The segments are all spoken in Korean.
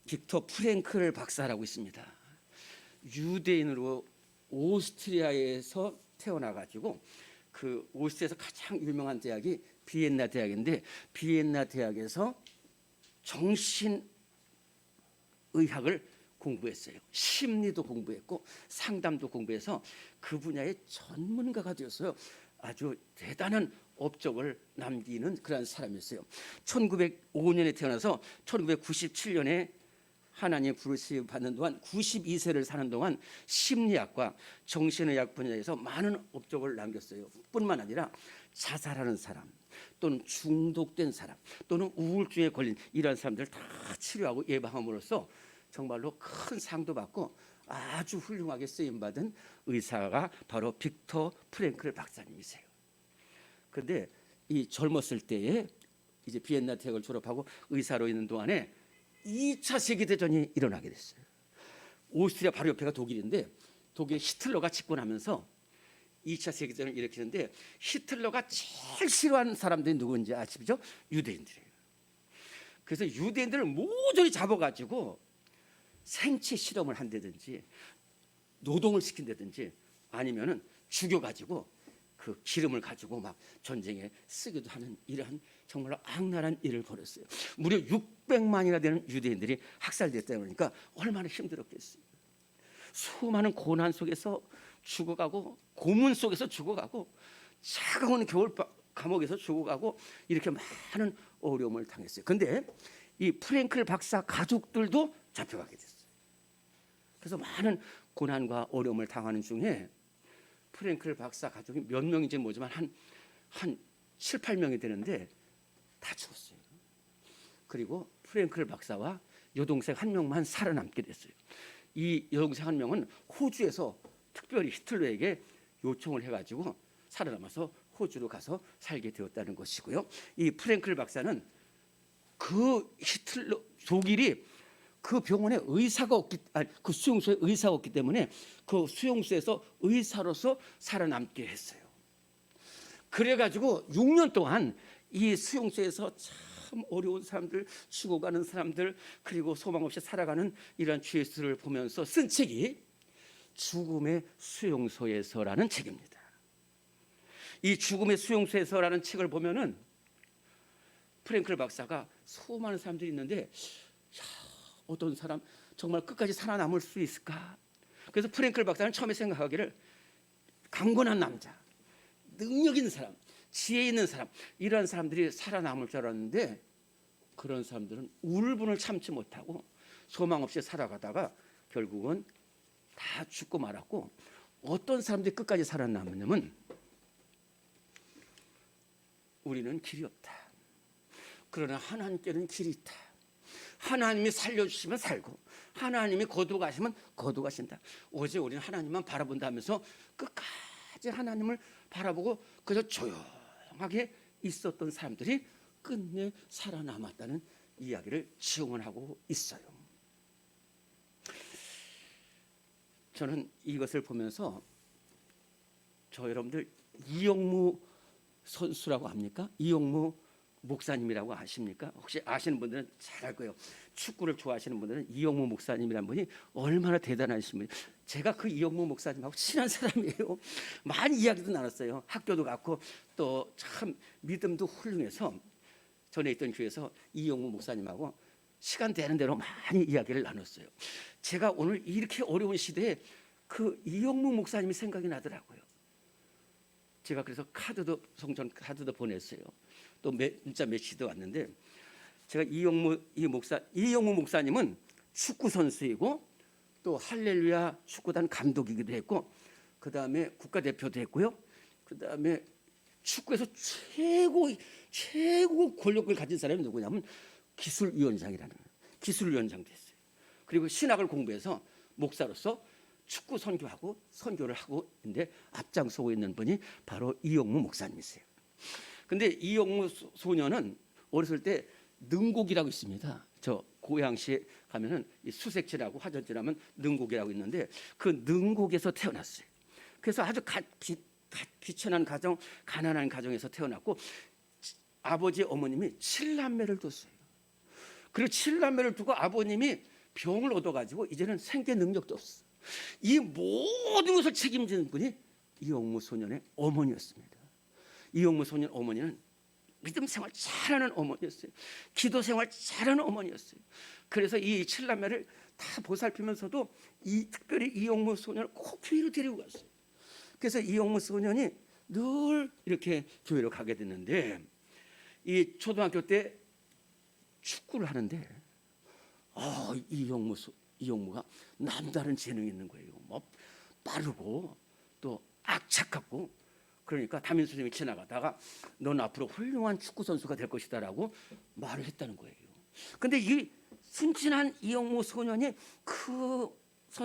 빅터 프랭클 박사라고 있습니다. 유대인으로 오스트리아에서 태어나가지고 그 오스트리아에서 가장 유명한 대학이 비엔나 대학인데 비엔나 대학에서 정신의학을 공부했어요. 심리도 공부했고 상담도 공부해서 그 분야의 전문가가 되었어요. 아주 대단한 업적을 남기는 그런 사람이었어요. 1905년에 태어나서 1997년에 하나님의 부르심 받는 동안 92세를 사는 동안 심리학과 정신의학 분야에서 많은 업적을 남겼어요. 뿐만 아니라 자살하는 사람 또는 중독된 사람 또는 우울증에 걸린 이러한 사람들을 다 치료하고 예방함으로써 정말로 큰 상도 받고 아주 훌륭하게 쓰임받은 의사가 바로 빅터 프랭클 박사님이세요. 그런데 이 젊었을 때에 이제 비엔나 대학을 졸업하고 의사로 있는 동안에 2차 세계대전이 일어나게 됐어요. 오스트리아 바로 옆에가 독일인데 독일 히틀러가 집권하면서 2차 세계대전을 일으키는데 히틀러가 제일 싫어하는 사람들이 누구인지 아시죠? 유대인들이에요. 그래서 유대인들을 모조리 잡아가지고 생체 실험을 한다든지 노동을 시킨다든지 아니면은 죽여가지고 그 기름을 가지고 막 전쟁에 쓰기도 하는 이러한 정말로 악랄한 일을 벌였어요. 무려 600만이나 되는 유대인들이 학살됐다 그러니까 얼마나 힘들었겠어요. 수많은 고난 속에서 죽어가고 고문 속에서 죽어가고 차가운 겨울 감옥에서 죽어가고 이렇게 많은 어려움을 당했어요. 그런데 이 프랭클 박사 가족들도 잡혀가게 됐어요. 그래서 많은 고난과 어려움을 당하는 중에 프랭클 박사 가족이 몇 명인지 모르지만 한 7, 8명이 되는데 다 죽었어요. 그리고 프랭클 박사와 여동생 한 명만 살아남게 됐어요. 이 여동생 한 명은 호주에서 특별히 히틀러에게 요청을 해가지고 살아남아서 호주로 가서 살게 되었다는 것이고요. 이 프랭클 박사는 그 히틀러 독일이 그 병원에 의사가 없기, 그 수용소에 의사가 없기 때문에 그 수용소에서 의사로서 살아남게 했어요. 그래가지고 6년 동안 이 수용소에서 참 어려운 사람들, 죽어가는 사람들, 그리고 소망 없이 살아가는 이러한 죄수를 보면서 쓴 책이 죽음의 수용소에서라는 책입니다. 이 죽음의 수용소에서라는 책을 보면은 프랭클 박사가 수많은 사람들이 있는데 어떤 사람 정말 끝까지 살아남을 수 있을까? 그래서 프랭클 박사는 처음에 생각하기를 강건한 남자, 능력 있는 사람, 지혜 있는 사람 이런 사람들이 살아남을 줄 알았는데 그런 사람들은 울분을 참지 못하고 소망 없이 살아가다가 결국은 다 죽고 말았고 어떤 사람들이 끝까지 살아남냐면 우리는 길이 없다. 그러나 하나님께는 길이 있다. 하나님이 살려주시면 살고 하나님이 거두가시면 거두가신다. 어제 우리는 하나님만 바라본다면서 끝까지 하나님을 바라보고 그저 조용하게 있었던 사람들이 끝내 살아남았다는 이야기를 증언하고 있어요. 저는 이것을 보면서 저 여러분들 이영무 선수라고 합니까? 이영무 목사님이라고 아십니까? 혹시 아시는 분들은 잘 알 거예요. 축구를 좋아하시는 분들은 이영무 목사님이라는 분이 얼마나 대단하신 분이. 제가 그 이영무 목사님하고 친한 사람이에요. 많이 이야기도 나눴어요. 학교도 갔고 또 참 믿음도 훌륭해서 전에 있던 교회에서 이영무 목사님하고 시간 되는 대로 많이 이야기를 나눴어요. 제가 오늘 이렇게 어려운 시대에 그 이영무 목사님이 생각이 나더라고요. 제가 그래서 성전 카드도 보냈어요. 또 문자 메시지도 왔는데 제가 이영무 목사님은 축구 선수이고 또 할렐루야 축구단 감독이기도 했고 그 다음에 국가대표도 했고요. 그 다음에 축구에서 최고 권력을 가진 사람이 누구냐면 기술위원장이라는 기술위원장도 했어요. 그리고 신학을 공부해서 목사로서 축구 선교를 하고 있는데 앞장서고 있는 분이 바로 이영무 목사님이세요. 근데 이영무 소녀는 어렸을 때 능곡이라고 있습니다. 저 고양시에 가면은 수색지라고 화전지라면 능곡이라고 있는데 그 능곡에서 태어났어요. 그래서 아주 비천한 가정, 가난한 가정에서 태어났고 아버지 어머님이 7남매를 뒀어요. 그리고 7남매를 두고 아버님이 병을 얻어가지고 이제는 생계 능력도 없어. 이 모든 것을 책임지는 분이 이용무 소년의 어머니였습니다. 이용무 소년 어머니는 믿음 생활 잘하는 어머니였어요. 기도 생활 잘하는 어머니였어요. 그래서 이 7남매를 다 보살피면서도 특별히 이용무 소년을 꼭 교회로 데리고 갔어요. 그래서 이용무 소년이 늘 이렇게 교회로 가게 됐는데, 이 초등학교 때 축구를 하는데 이용무가 남다른 재능이 있는 거예요. 뭐 빠르고 또 악착같고. 그러니까 담임 선생님이 지나가다가 넌 앞으로 훌륭한 축구 선수가 될 것이다라고 말을 했다는 거예요. 근데 이 순진한 이용무 소년이 그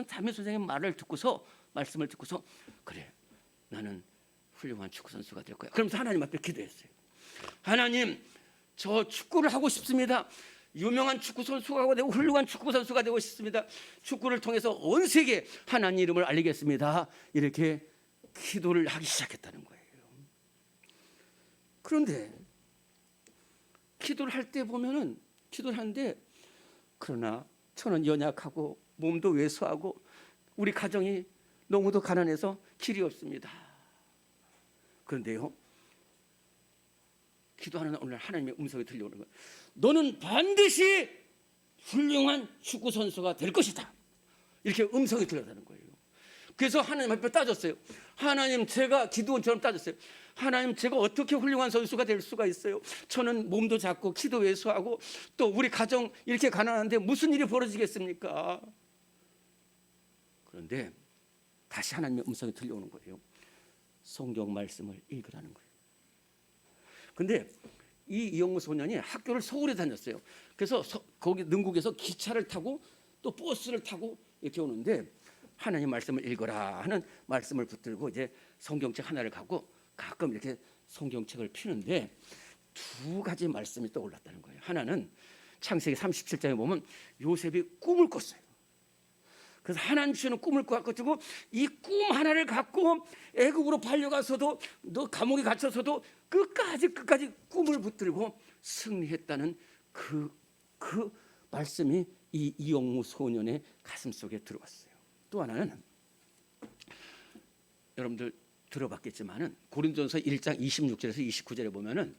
담임 선생님 말씀을 듣고서 그래, 나는 훌륭한 축구 선수가 될 거야. 그러면서 하나님 앞에 기도했어요. 하나님, 저 축구를 하고 싶습니다. 유명한 축구 선수가 되고 훌륭한 축구 선수가 되고 싶습니다. 축구를 통해서 온 세계에 하나님 이름을 알리겠습니다. 이렇게 기도를 하기 시작했다는 거예요. 그런데 기도를 할 때 보면은 기도를 하는데, 그러나 저는 연약하고 몸도 왜소하고 우리 가정이 너무도 가난해서 길이 없습니다. 그런데요, 기도하는 오늘 하나님의 음성이 들려오는 거예요. 너는 반드시 훌륭한 축구 선수가 될 것이다. 이렇게 음성이 들려다는 거예요. 그래서 하나님 앞에 따졌어요. 하나님, 제가 기도원처럼 따졌어요. 하나님, 제가 어떻게 훌륭한 선수가 될 수가 있어요? 저는 몸도 작고 키도 왜소하고 또 우리 가정 이렇게 가난한데 무슨 일이 벌어지겠습니까? 그런데 다시 하나님의 음성이 들려오는 거예요. 성경 말씀을 읽으라는 거예요. 근데 이 이용무 소년이 학교를 서울에 다녔어요. 그래서 거기 능국에서 기차를 타고 또 버스를 타고 이렇게 오는데, 하나님 말씀을 읽어라 하는 말씀을 붙들고 이제 성경책 하나를 갖고 가끔 이렇게 성경책을 피는데 두 가지 말씀이 떠올랐다는 거예요. 하나는 창세기 37장에 보면 요셉이 꿈을 꿨어요. 그래서 하나님 주시는 꿈을 꿔가지고 이 꿈 하나를 갖고 애굽으로 팔려가서도, 너 감옥에 갇혀서도 끝까지 꿈을 붙들고 승리했다는 그 말씀이 이 이용무 소년의 가슴 속에 들어왔어요. 또 하나는 여러분들 들어봤겠지만은 고린도전서 1장 26절에서 29절에 보면은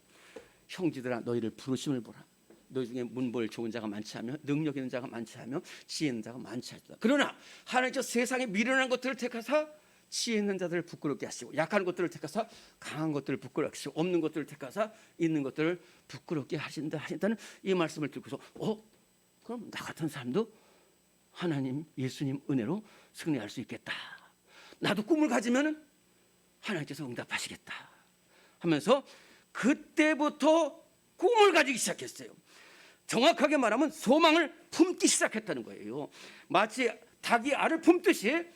형제들아, 너희를 부르심을 보라. 너희 중에 문벌 좋은 자가 많지 않으며 능력 있는 자가 많지 않으며 지혜 있는 자가 많지 않다. 그러나 하나님께서 세상에 미련한 것들을 택하사 지혜 있는 자들을 부끄럽게 하시고, 약한 것들을 택하사 강한 것들을 부끄럽게 하시고, 없는 것들을 택하사 있는 것들을 부끄럽게 하신다는 이 말씀을 듣고서 그럼 나 같은 사람도 하나님 예수님 은혜로 승리할 수 있겠다. 나도 꿈을 가지면은 하나님께서 응답하시겠다 하면서 그때부터 꿈을 가지기 시작했어요. 정확하게 말하면 소망을 품기 시작했다는 거예요. 마치 닭이 알을 품듯이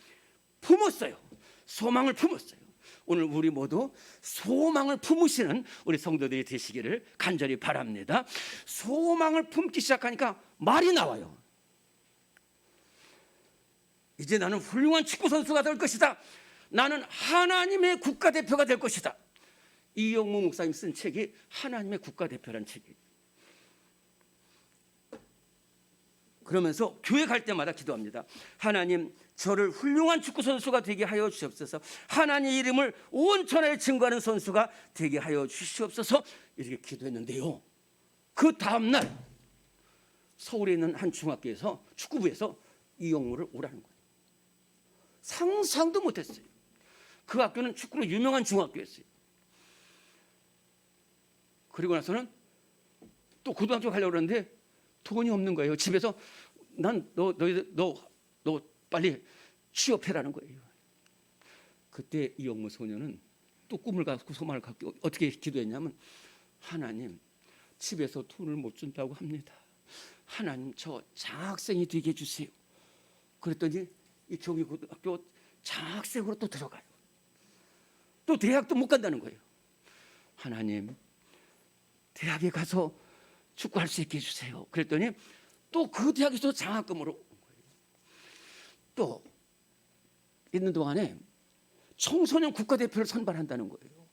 품었어요. 소망을 품었어요. 오늘 우리 모두 소망을 품으시는 우리 성도들이 되시기를 간절히 바랍니다. 소망을 품기 시작하니까 말이 나와요. 이제 나는 훌륭한 축구 선수가 될 것이다. 나는 하나님의 국가대표가 될 것이다. 이용무 목사님 쓴 책이 하나님의 국가대표라는 책이에요. 그러면서 교회 갈 때마다 기도합니다. 하나님, 저를 훌륭한 축구 선수가 되게 하여 주시옵소서. 하나님 이름을 온 천하에 증거하는 선수가 되게 하여 주시옵소서. 이렇게 기도했는데요, 그 다음 날 서울에 있는 한 중학교에서 축구부에서 이용무를 오라는 거예요. 상상도 못했어요. 그 학교는 축구로 유명한 중학교였어요. 그리고 나서는 또 고등학교 가려고 그러는데 돈이 없는 거예요. 집에서 너 빨리 취업해라는 거예요. 그때 이용무 소녀는 또 꿈을 갖고 소망을 갖고 어떻게 기도했냐면, 하나님, 집에서 돈을 못 준다고 합니다. 하나님, 저 장학생이 되게 해주세요. 그랬더니 이 경희고등학교 장학생으로 또 들어가요. 또 대학도 못 간다는 거예요. 하나님, 대학에 가서 축구할 수 있게 해주세요. 그랬더니 또 그 대학에서 장학금으로 온 거예요. 또 있는 동안에 청소년 국가대표를 선발한다는 거예요.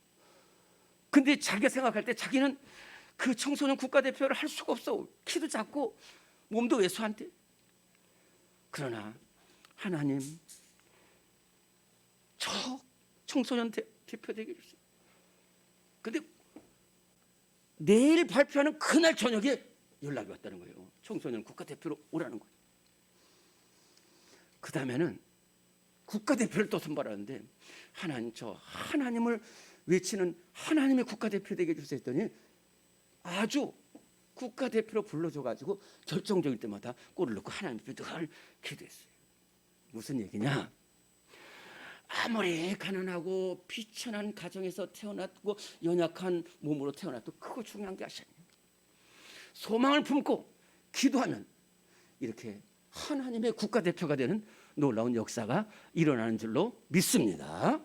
근데 자기가 생각할 때 자기는 그 청소년 국가대표를 할 수가 없어. 키도 작고 몸도 왜소한데. 그러나 하나님, 저 청소년 대표되게 해주세요. 근데 내일 발표하는 그날 저녁에 연락이 왔다는 거예요. 청소년 국가대표로 오라는 거예요. 그 다음에는 국가대표를 또 선발하는데, 하나님, 저 하나님을 외치는 하나님의 국가대표 되게 해주세요 했더니 아주 국가대표로 불러줘가지고 결정적일 때마다 골을 넣고 하나님 앞에 늘 기도했어요. 무슨 얘기냐? 아무리 가난하고 비천한 가정에서 태어났고 연약한 몸으로 태어나도 그거 중요한 게 아니에요. 소망을 품고 기도하면 이렇게 하나님의 국가대표가 되는 놀라운 역사가 일어나는 줄로 믿습니다.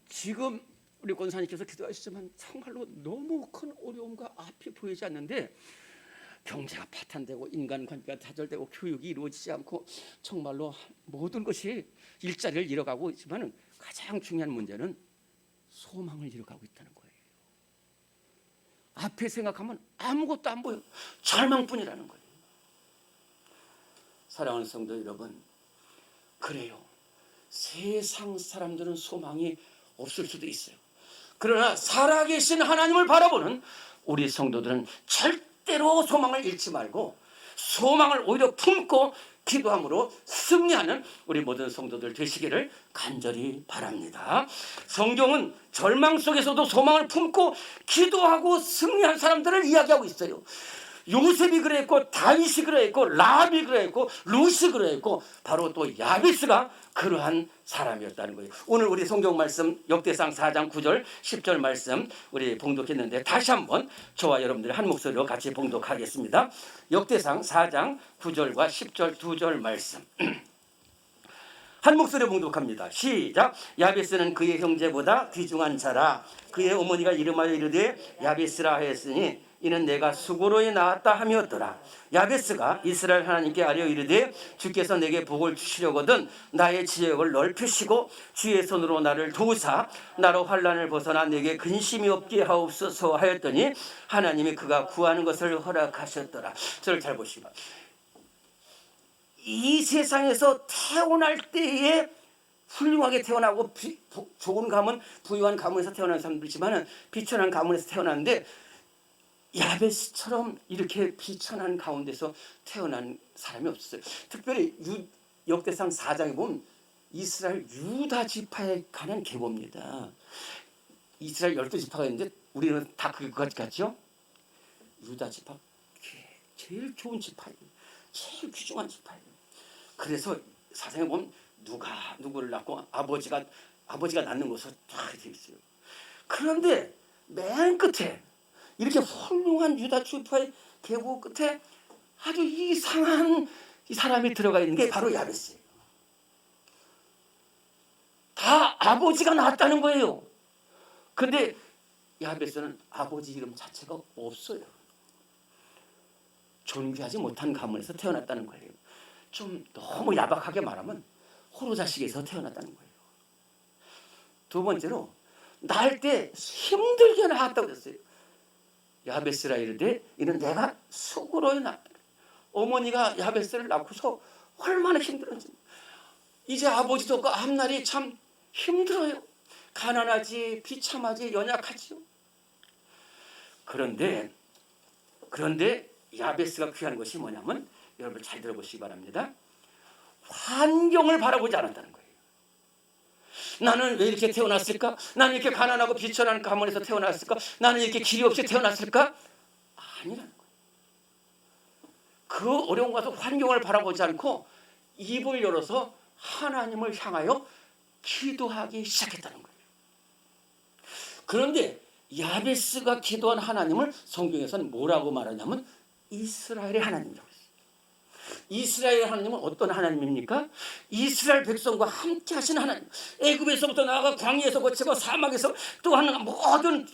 지금 우리 권사님께서 기도하시지만 정말로 너무 큰 어려움과 앞이 보이지 않는데, 경제가 파탄되고 인간관계가 좌절되고 교육이 이루어지지 않고 정말로 모든 것이 일자리를 잃어가고 있지만 가장 중요한 문제는 소망을 잃어가고 있다는 거예요. 앞에 생각하면 아무것도 안 보여. 절망뿐이라는 거예요. 사랑하는 성도 여러분, 그래요. 세상 사람들은 소망이 없을 수도 있어요. 그러나 살아계신 하나님을 바라보는 우리 성도들은 절대로 소망을 잃지 말고 소망을 오히려 품고 기도함으로 승리하는 우리 모든 성도들 되시기를 간절히 바랍니다. 성경은 절망 속에서도 소망을 품고 기도하고 승리한 사람들을 이야기하고 있어요. 요셉이 그랬고, 다윗이 그랬고, 라합이 그랬고, 룻이 그랬고, 바로 또 야베스가 그러한 사람이었다는 거예요. 오늘 우리 성경 말씀 역대상 4장 9절 10절 말씀 우리 봉독했는데, 다시 한번 저와 여러분들이 한 목소리로 같이 봉독하겠습니다. 역대상 4장 9절과 10절 두 절 말씀 한 목소리로 봉독합니다. 시작. 야베스는 그의 형제보다 귀중한 자라. 그의 어머니가 이름하여 이르되 야베스라 하였으니 이는 내가 수고로에 나왔다 함이었더라. 야베스가 이스라엘 하나님께 아뢰어 이르되 주께서 내게 복을 주시려거든 나의 지역을 넓히시고 주의 손으로 나를 도우사 나로 환난을 벗어나 내게 근심이 없게 하옵소서 하였더니 하나님이 그가 구하는 것을 허락하셨더라. 저를 잘 보시면, 이 세상에서 태어날 때에 훌륭하게 태어나고 좋은 가문, 부유한 가문에서 태어난 사람들이지만 비천한 가문에서 태어났는데, 야베스처럼 이렇게 비천한 가운데서 태어난 사람이 없었어요. 특별히 역대상 4장에 보면 이스라엘 유다 지파에 관한 계보입니다. 이스라엘 12지파가 있는데 우리는 다 그것까지 갔죠. 유다 지파 제일 좋은 지파예요. 제일 귀중한 지파예요. 그래서 사상에 보면 누가 누구를 낳고 아버지가 낳는 것으로 다 되어 있어요. 그런데 맨 끝에 이렇게 훌륭한 유다 지파의 계보 끝에 아주 이상한 이 사람이 들어가 있는 게 바로 야베스예요. 다 아버지가 낳았다는 거예요. 그런데 야베스는 아버지 이름 자체가 없어요. 존귀하지 못한 가문에서 태어났다는 거예요. 좀 너무 야박하게 말하면 호로자식에서 태어났다는 거예요. 두 번째로 낳을 때 힘들게 낳았다고 그랬어요. 야베스라 이르되 이는 내가 수고로에 낳았다. 어머니가 야베스를 낳고서 얼마나 힘들었는지. 이제 아버지도 없고 앞날이 참 힘들어요. 가난하지, 비참하지, 연약하지요. 그런데 야베스가 귀한 것이 뭐냐면, 여러분 잘 들어보시기 바랍니다. 환경을 바라보지 않았다는 거예요. 나는 왜 이렇게 태어났을까? 나는 이렇게 가난하고 비천한 가문에서 태어났을까? 나는 이렇게 길이 없이 태어났을까? 아니라는 거예요. 그 어려운 것과 환경을 바라보지 않고 입을 열어서 하나님을 향하여 기도하기 시작했다는 거예요. 그런데 야베스가 기도한 하나님을 성경에서는 뭐라고 말하냐면 이스라엘의 하나님이라고 했어요. 이스라엘 하나님은 어떤 하나님입니까? 이스라엘 백성과 함께 하신 하나님. 애굽에서부터 나아가 광야에서 거치고 사막에서 또 하는 모든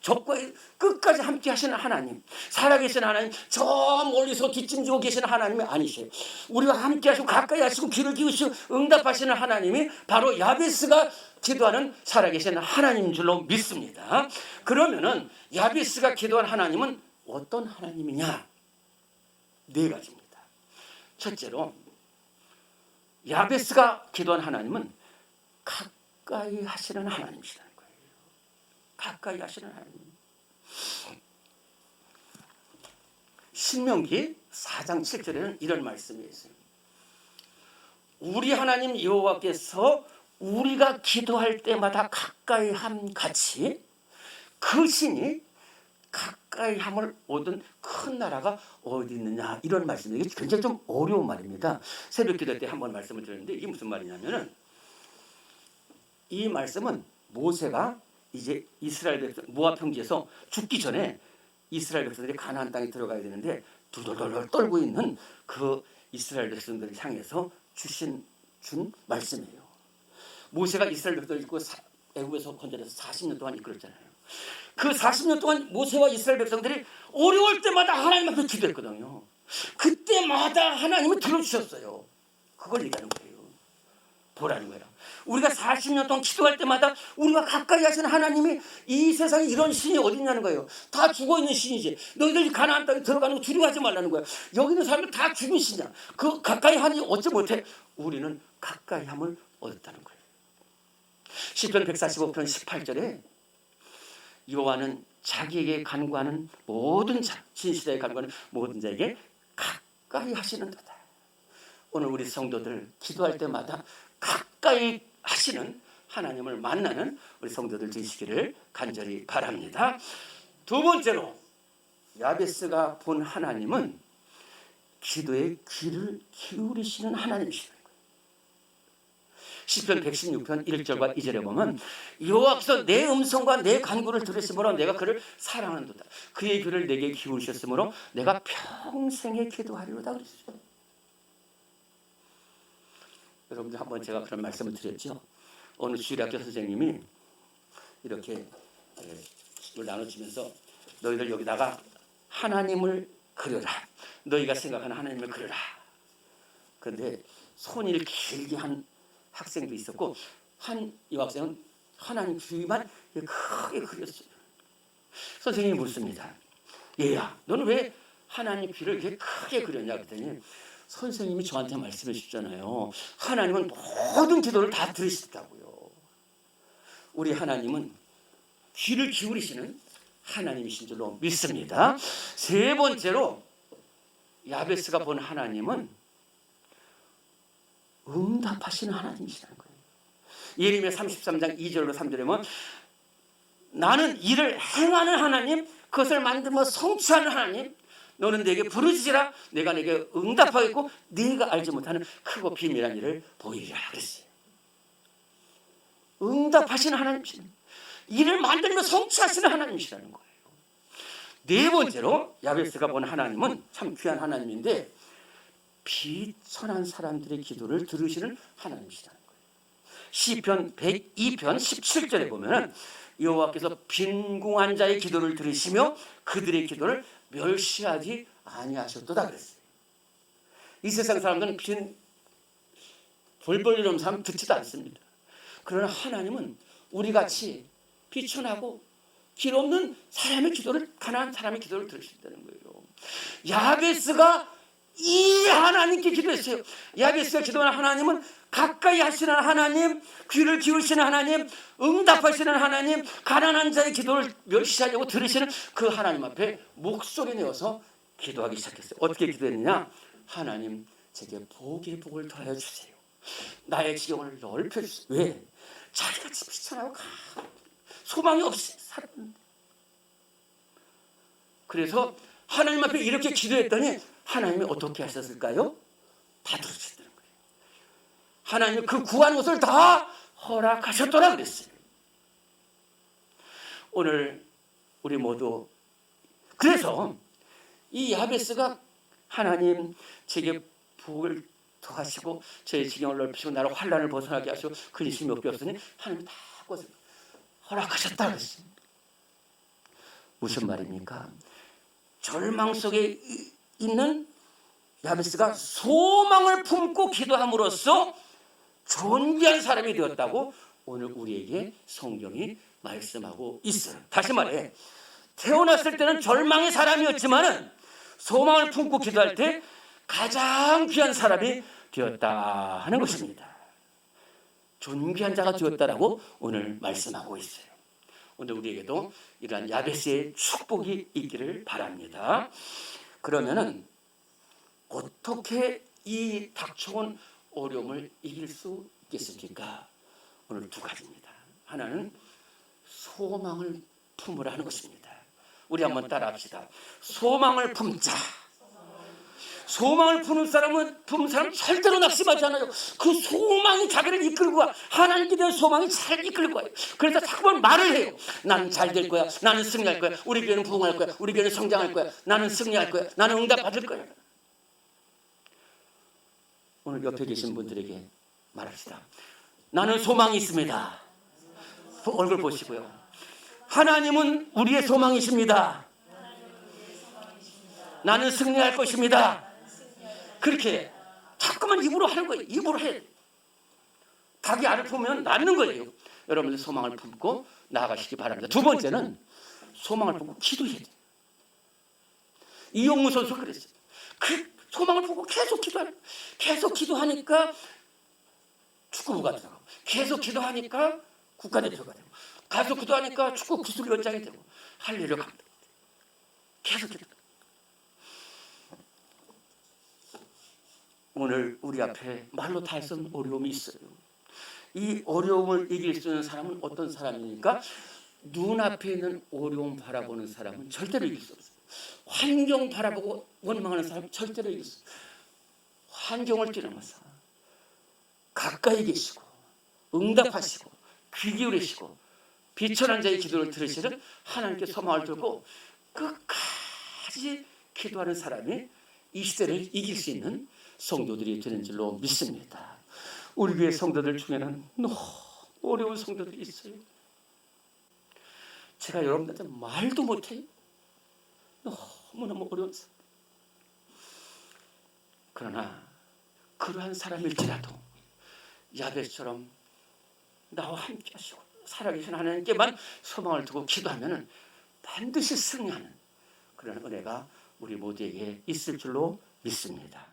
적과 끝까지 함께 하시는 하나님, 살아계신 하나님, 저 멀리서 뒷짐지고 계시는 하나님이 아니세요. 우리와 함께 하시고 가까이 하시고 귀를 기우시고 응답하시는 하나님이 바로 야베스가 기도하는 살아계신 하나님인 줄로 믿습니다. 그러면은 야베스가 기도한 하나님은 어떤 하나님이냐? 네 가지입니다. 첫째로 야베스가 기도한 하나님은 가까이 하시는 하나님이시라는 거예요. 가까이 하시는 하나님. 신명기 4장 7절에는 이런 말씀이 있어요. 우리 하나님 여호와께서 우리가 기도할 때마다 가까이 함 같이 그 신이 가까이 함을 얻은 큰 나라가 어디 있느냐, 이런 말씀이 이게 굉장히 좀 어려운 말입니다. 새벽 기도 때 한번 말씀을 드렸는데 이게 무슨 말이냐면은, 이 말씀은 모세가 이제 이스라엘 백성 모압 평지에서 죽기 전에 이스라엘 백성들이 가나안 땅에 들어가야 되는데 둘둘둘 떨고 있는 그 이스라엘 백성들을 향해서 준 말씀이에요. 모세가 이스라엘 백성을 이끌고 애굽에서 건져내서 40년 동안 이끌었잖아요. 그 40년 동안 모세와 이스라엘 백성들이 어려울 때마다 하나님 앞에 기도했거든요. 그때마다 하나님은 들어주셨어요. 그걸 얘기하는 거예요. 보라는 거예요. 우리가 40년 동안 기도할 때마다 우리가 가까이 하시는 하나님이, 이 세상에 이런 신이 어디 있냐는 거예요. 다 죽어있는 신이지. 너희들이 가나안 땅에 들어가는 거 두려워하지 말라는 거야. 여기 있는 사람들 다 죽은 신이야. 그 가까이 하니 어찌 못해? 우리는 가까이 함을 얻었다는 거예요. 시편 145편 18절에 여호와는 자기에게 간구하는 모든 자, 진실에 간구하는 모든 자에게 가까이 하시는도다. 오늘 우리 성도들 기도할 때마다 가까이 하시는 하나님을 만나는 우리 성도들 되시기를 간절히 바랍니다. 두 번째로 야베스가 본 하나님은 기도에 귀를 기울이시는 하나님이시다. 시편 116편 1절과 2절에 보면 여호와께서 내 음성과 내 간구를 들으심으로 내가 그를 사랑하는도다. 그의 귀를 내게 기울이셨으므로 내가 평생에 기도하리로다 그랬어요. 여러분들 한번 제가 그런 말씀을 드렸죠. 어느 주일학교 선생님이 이렇게 이걸 나눠주면서 너희들 여기다가 하나님을 그려라. 너희가 생각하는 하나님을 그려라. 그런데 손을 길게 한 학생도 있었고, 한 여학생은 하나님 귀만 크게 그렸어요. 선생님이 묻습니다. 얘야, 너는 왜 하나님 귀를 이렇게 크게 그렸냐 그랬더니 선생님이 저한테 말씀해 주셨잖아요. 하나님은 모든 기도를 다 들으시다고요. 우리 하나님은 귀를 기울이시는 하나님이신 줄로 믿습니다. 세 번째로 야베스가 본 하나님은 응답하시는 하나님이시라는 거예요. 예레미야 33장 2절로 3절에 보면 나는 이를 행하는 하나님, 그것을 만들며 성취하는 하나님, 너는 내게 부르짖으라. 내가 내게 응답하겠고 네가 알지 못하는 크고 비밀한 일을 보이리라 그랬어요. 응답하시는 하나님이시라는, 일을 만들며 성취하시는 하나님이시라는 거예요. 네 번째로 야베스가 본 하나님은 참 귀한 하나님인데 비천한 사람들의 기도를 들으시는 하나님이시라는 거예요. 시편 102편 17절에 보면 여호와께서 빈궁한 자의 기도를 들으시며 그들의 기도를 멸시하지 아니하셨도다 그랬어요. 이 세상 사람들은 벌벌 이러는 사람 듣지도 않습니다. 그러나 하나님은 우리같이 비천하고 길 없는 사람의 기도를, 가난한 사람의 기도를 들으신다는 거예요. 야베스가 이 하나님께 기도했어요. 야베스가 기도하는 하나님은 가까이 하시는 하나님, 귀를 기울이시는 하나님, 응답하시는 하나님, 가난한 자의 기도를 멸시하려고 들으시는 그 하나님 앞에 목소리 내어서 기도하기 시작했어요. 어떻게 기도했느냐? 하나님, 제게 복의 복을 더하여 주세요. 나의 지경을 넓혀주세요. 왜? 자기같이 비천하고 소망이 없이 살았는데. 그래서 하나님 앞에 이렇게 기도했더니 하나님이 어떻게 하셨을까요? 다 들으셨다는 거예요. 하나님이 그 구한 것을 다 허락하셨더라 그랬어요. 오늘 우리 모두, 그래서 이 야베스가 하나님 제게 복을 더하시고 제 지경을 넓히시고 나를 환난을 벗어나게 하시고 근심이 없게 없으니 하나님이 다 그것을 허락하셨다 그랬어요. 무슨 말입니까? 절망 속에 있는 야베스가 소망을 품고 기도함으로써 존귀한 사람이 되었다고 오늘 우리에게 성경이 말씀하고 있어요. 다시 말해, 태어났을 때는 절망의 사람이었지만은 소망을 품고 기도할 때 가장 귀한 사람이 되었다 하는 것입니다. 존귀한 자가 되었다라고 오늘 말씀하고 있어요. 오늘 우리에게도 이러한 야베스의 축복이 있기를 바랍니다. 그러면은 어떻게 이 닥쳐온 어려움을 이길 수 있겠습니까? 오늘 두 가지입니다. 하나는 소망을 품으라는 것입니다. 우리 한번 따라합시다. 소망을 품자. 소망을 품는 사람 절대로 낙심하지 않아요. 그 소망이 자기를 이끌고 가. 하나님께 대한 소망이 잘 이끌고 가요. 그래서 자꾸만 말을 해요. 나는 잘 될 거야. 나는 승리할 거야. 우리 교회는 부흥할 거야. 우리 교회는 성장할 거야. 나는 승리할 거야. 나는 응답 받을 거야. 오늘 옆에 계신 분들에게 말합시다. 나는 소망이 있습니다. 얼굴 보시고요. 하나님은 우리의 소망이십니다. 나는 승리할 것입니다. 그렇게 자꾸만 입으로 하는 거예요. 입으로 해. 닭이 알을 품으면 낳는 거예요. 여러분들 소망을 품고 나아가시기 바랍니다. 두 번째는 소망을 품고 기도해야 돼요. 이용무 선수 그랬어요. 그 소망을 품고 계속 기도하니까 축구부가 되고, 계속 기도하니까 국가대표가 되고, 계속 기도하니까 축구 기술위원장이 되고, 할 일을 합니다. 계속 기도. 오늘 우리 앞에 말로 다 할 수 없는 어려움이 있어요. 이 어려움을 이길 수 있는 사람은 어떤 사람입니까? 눈앞에 있는 어려움 바라보는 사람은 절대로 이길 수 없어요. 환경 바라보고 원망하는 사람은 절대로 이길 수 없어요. 환경을 뛰어넘어서 가까이 계시고 응답하시고 귀 기울이시고 비천한 자의 기도를 들으시는 하나님께 소망을 두고 끝까지 기도하는 사람이 이 시대를 이길 수 있는 성도들이 되는 줄로 믿습니다. 우리 교회 성도들 중에는 너무 어려운 성도들이 있어요. 제가 여러분들한테 말도 못해요. 너무너무 어려운 사람. 그러나 그러한 사람일지라도 야베스처럼 나와 함께 하시고 살아계신 하나님께만 소망을 두고 기도하면 반드시 승리하는 그런 은혜가 우리 모두에게 있을 줄로 믿습니다.